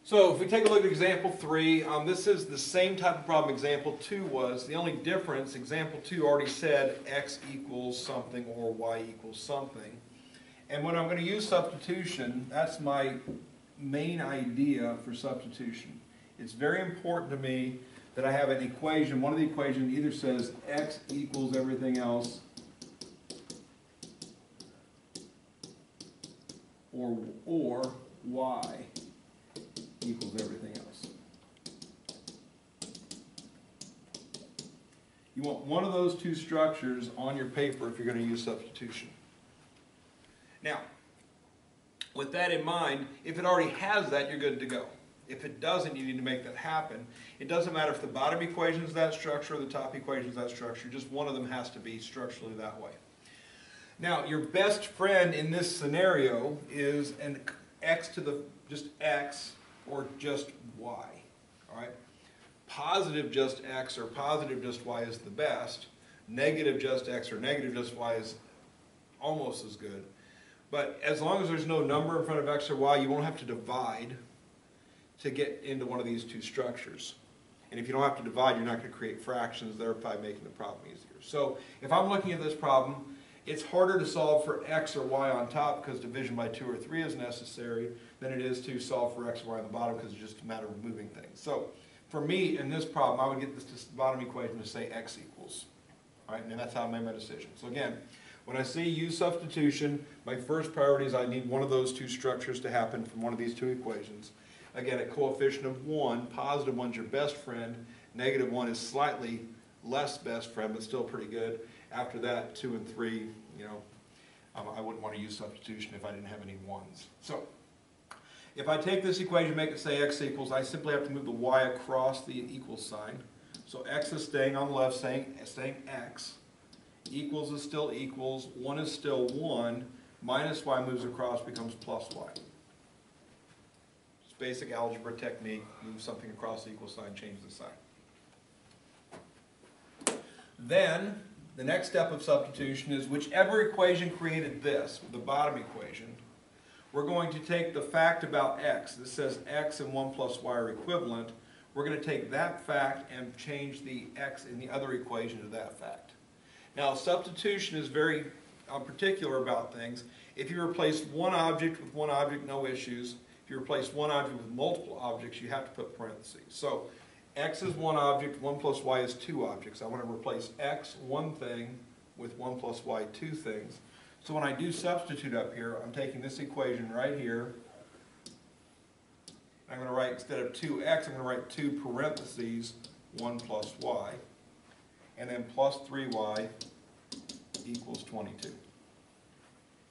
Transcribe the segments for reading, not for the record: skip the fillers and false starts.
So if we take a look at example 3, this is the same type of problem example 2 was. The only difference, example 2 already said x equals something or y equals something. And when I'm going to use substitution, that's my main idea for substitution. It's very important to me that I have an equation. One of the equations either says x equals everything else or y equals everything else. You want one of those two structures on your paper if you're going to use substitution. Now, with that in mind, if it already has that, you're good to go. If it doesn't, you need to make that happen. It doesn't matter if the bottom equation is that structure or the top equation is that structure. Just one of them has to be structurally that way. Now, your best friend in this scenario is an x to the just x or just y. All right? Positive just x or positive just y is the best. Negative just x or negative just y is almost as good. But as long as there's no number in front of x or y, you won't have to divide to get into one of these two structures. And if you don't have to divide, you're not going to create fractions, thereby making the problem easier. So if I'm looking at this problem, it's harder to solve for x or y on top because division by 2 or 3 is necessary than it is to solve for x or y on the bottom because it's just a matter of moving things. So for me, in this problem, I would get this bottom equation to say x equals. All right, and that's how I made my decision. So again, when I say use substitution, my first priority is I need one of those two structures to happen from one of these two equations. Again, a coefficient of 1, positive 1 is your best friend, negative 1 is slightly less best friend, but still pretty good. After that, 2 and 3, I wouldn't want to use substitution if I didn't have any 1s. So, if I take this equation and make it say x equals, I simply have to move the y across the equal sign. So x is staying on the left, staying x. Equals is still equals, 1 is still 1, minus y moves across, becomes plus y. It's basic algebra technique, move something across the equal sign, change the sign. Then, the next step of substitution is whichever equation created this, the bottom equation, we're going to take the fact about x. This says x and 1 plus y are equivalent. We're going to take that fact and change the x in the other equation to that fact. Now, substitution is very particular about things. If you replace one object with one object, no issues. If you replace one object with multiple objects, you have to put parentheses. So, x is one object, 1 plus y is two objects. I want to replace x, one thing, with 1 plus y, two things. So when I do substitute up here, I'm taking this equation right here. I'm going to write, instead of 2x, I'm going to write 2 parentheses, 1 plus y. And then plus 3y equals 22.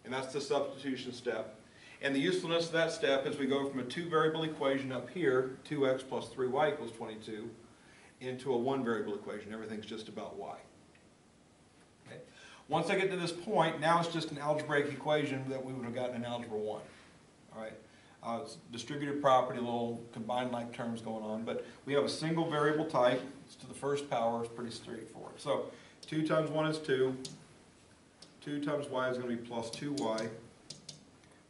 And that's the substitution step. And the usefulness of that step is we go from a 2-variable equation up here, 2x plus 3y equals 22, into a 1-variable equation. Everything's just about y. Okay. Once I get to this point, now it's just an algebraic equation that we would have gotten in Algebra 1. All right. It's distributed property, little combined-like terms going on, but we have a single variable type. It's to the first power. It's pretty straightforward. So 2 times 1 is 2. 2 times y is going to be plus 2y.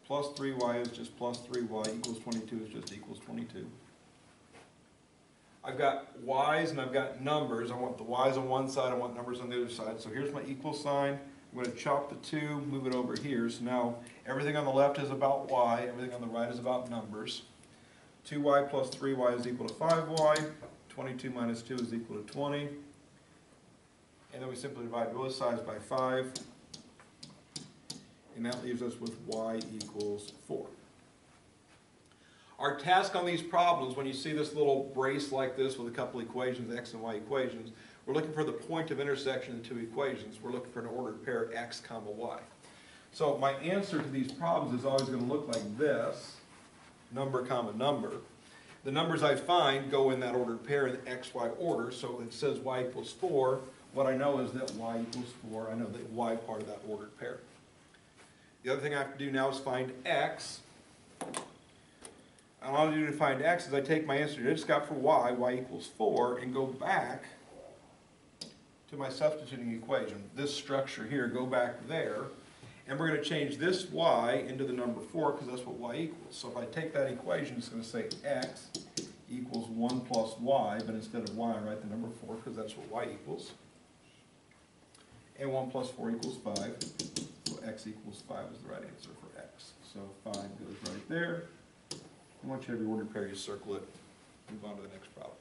Plus 3y is just plus 3y equals 22 is just equals 22. I've got y's and I've got numbers. I want the y's on one side, I want numbers on the other side. So here's my equal sign. I'm going to chop the 2, move it over here. So now everything on the left is about y, everything on the right is about numbers. 2y plus 3y is equal to 5y. 22 minus 2 is equal to 20. And then we simply divide both sides by 5. And that leaves us with y equals 4. Our task on these problems, when you see this little brace like this with a couple equations, x and y equations, we're looking for the point of intersection of the two equations. We're looking for an ordered pair x comma y. So my answer to these problems is always going to look like this, number comma number. The numbers I find go in that ordered pair in x, y order, so it says y equals 4. What I know is that y equals 4. I know that y part of that ordered pair. The other thing I have to do now is find x. And all I do to find x is I take my answer I just got for y equals 4, and go back to my substituting equation. This structure here, go back there, And we're gonna change this y into the number 4, because that's what y equals. So if I take that equation, it's gonna say x equals 1 plus y, but instead of y, I write the number 4, because that's what y equals. And 1 plus 4 equals 5, so x equals 5 is the right answer for x. So 5 goes right there. And once you have your ordered pair, you circle it, move on to the next problem.